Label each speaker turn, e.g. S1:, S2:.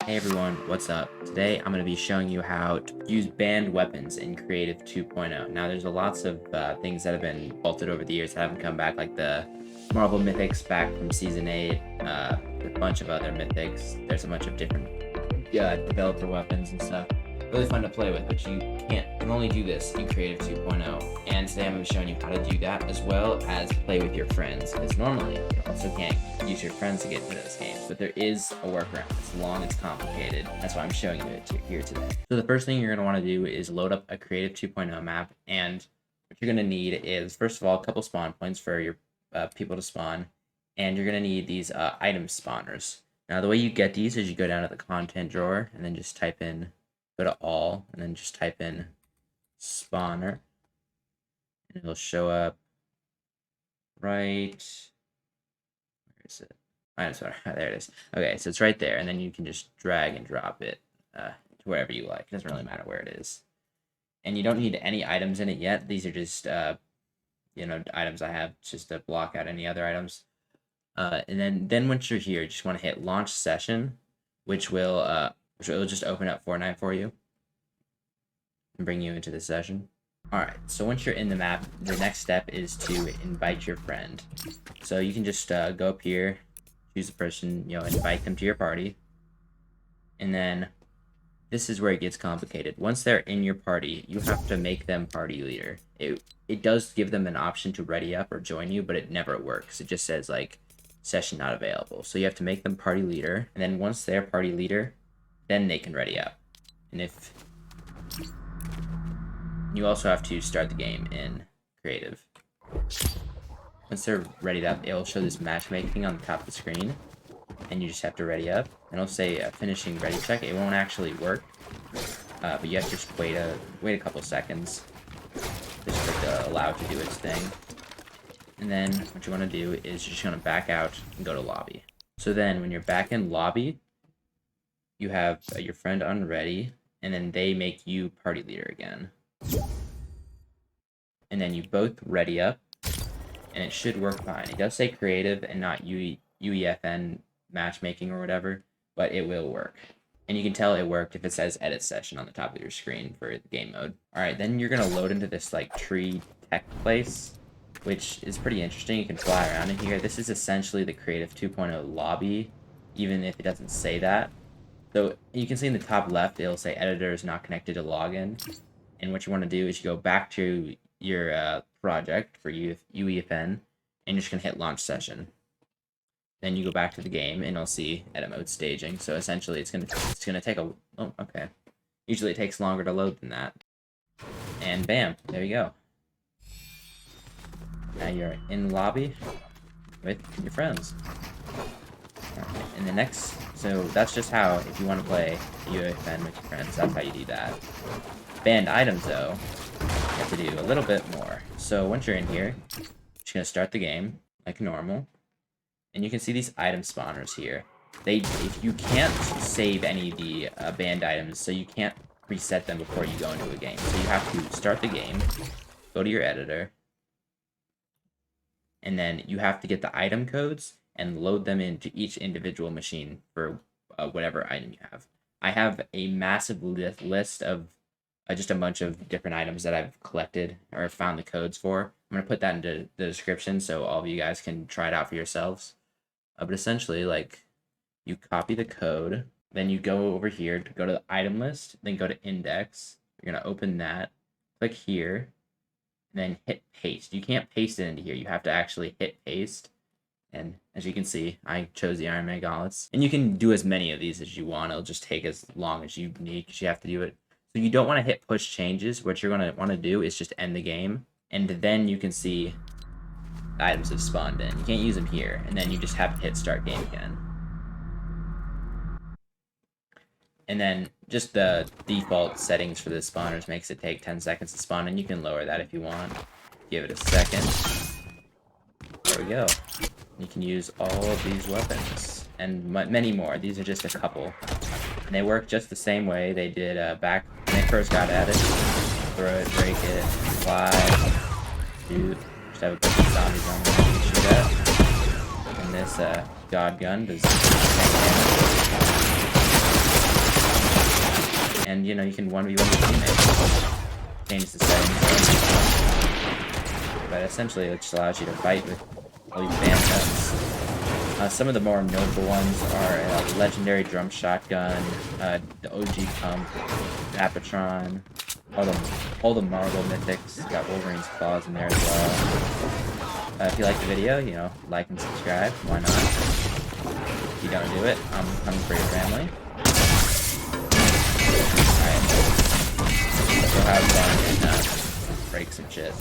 S1: Hey everyone, what's up? Today I'm going to be showing you how to use banned weapons in Creative 2.0. Now there's lots of things that have been vaulted over the years that haven't come back, like the Marvel Mythics back from Season 8, a bunch of other Mythics. There's a bunch of different developer weapons and stuff. Really fun to play with, but you can only do this in Creative 2.0. And today I'm going to be showing you how to do that as well as play with your friends. Because normally you also can't use your friends to get into this game, but there is a workaround. It's long, it's complicated. That's why I'm showing you it here today. So the first thing you're going to want to do is load up a Creative 2.0 map, and what you're going to need is, first of all, a couple spawn points for your people to spawn, and you're going to need these item spawners. Now the way you get these is you go down to the content drawer and then just type in, go to all, and then just type in spawner, and it'll show up right, where is it? I'm sorry, there it is. Okay, so it's right there, and then you can just drag and drop it to wherever you like. It doesn't really matter where it is. And you don't need any items in it yet. These are just, items I have just to block out any other items. And then once you're here, you just want to hit launch session, which will just open up Fortnite for you and bring you into the session. Alright, so once you're in the map, the next step is to invite your friend. So you can just go up here, choose a person, invite them to your party. And then this is where it gets complicated. Once they're in your party, you have to make them party leader. It does give them an option to ready up or join you, but it never works. It just says like session not available. So you have to make them party leader, and then once they're party leader, then they can ready up. And if you also have to start the game in creative. Once they're readied up, it'll show this matchmaking on the top of the screen, and you just have to ready up. And it'll say finishing ready check. It won't actually work, but you have to just wait a couple seconds. Just click the allow to do its thing. And then what you want to do is you're just going to back out and go to lobby. So then when you're back in lobby, you have your friend unready, and then they make you party leader again. And then you both ready up, and it should work fine. It does say creative and not UEFN matchmaking or whatever, but it will work. And you can tell it worked if it says edit session on the top of your screen for the game mode. Alright, then you're going to load into this like tree tech place, which is pretty interesting. You can fly around in here. This is essentially the Creative 2.0 lobby, even if it doesn't say that. So you can see in the top left, it'll say editor is not connected to login. And what you want to do is you go back to your project for UEFN, and you're just going to hit launch session. Then you go back to the game, and you'll see edit mode staging. So essentially, it's gonna take a... Oh, okay. Usually it takes longer to load than that. And bam, there you go. Now you're in lobby with your friends. Right, and the next... So that's just how, if you want to play UEFN with your friends, that's how you do that. Banned items, though, you have to do a little bit more. So once you're in here, you're just going to start the game like normal. And you can see these item spawners here. If you can't save any of the banned items, so you can't reset them before you go into a game. So you have to start the game, go to your editor, and then you have to get the item codes and load them into each individual machine for whatever item you have. I have a massive list of just a bunch of different items that I've collected or found the codes for. I'm going to put that into the description so all of you guys can try it out for yourselves. But essentially, like, you copy the code, then you go over here to go to the item list, then go to index. You're going to open that, click here, and then hit paste. You can't paste it into here. You have to actually hit paste. And as you can see, I chose the Iron Man gauntlets. And you can do as many of these as you want. It'll just take as long as you need because you have to do it. So you don't want to hit push changes. What you're going to want to do is just end the game. And then you can see items have spawned in. You can't use them here. And then you just have to hit start game again. And then just the default settings for the spawners makes it take 10 seconds to spawn. And you can lower that if you want. Give it a second. There we go. You can use all of these weapons. And many more. These are just a couple. And they work just the same way they did back when they first got added. Throw it, break it, fly, shoot. Just have a bunch of zombies on there you can shoot at. And this God gun does the same damage. you know, you can 1v1 your teammates. Change the settings. But essentially, it just allows you to fight with all these band weapons. Some of the more notable ones are Legendary Drum Shotgun, the OG Pump, Apatron, all the Marvel Mythics. Got Wolverine's Claws in there as well. If you like the video, you know, like and subscribe. Why not? If you don't do it, I'm coming for your family. Alright, go have fun and break some shit.